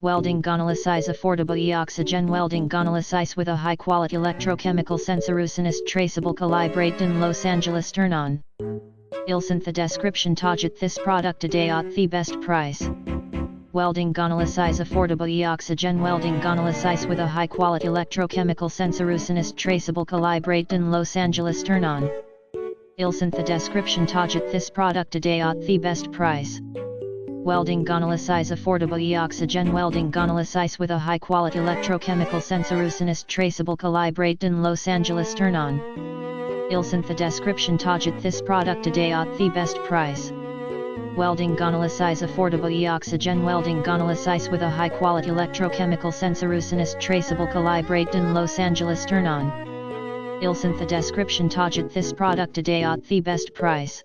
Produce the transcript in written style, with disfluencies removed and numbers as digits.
Welding Analysis affordable oxygen welding analysis with a high quality electrochemical sensorusinist traceable calibrated in Los Angeles turn on. Ilsint the description target this product today at the best price. Welding Analysis affordable oxygen welding analysis with a high quality electrochemical sensorusinist traceable calibrated in Los Angeles turn on. Ilsint the description target this product today at the best price. Welding Analysis affordable oxygen welding analysis with a high quality electrochemical sensorusinist traceable calibrated in Los Angeles turn on. Ilsint the description target this product today at the best price. Welding Analysis affordable oxygen welding analysis with a high quality electrochemical sensorusinist traceable calibrated in Los Angeles turn on. Ilsint the description target this product today at the best price.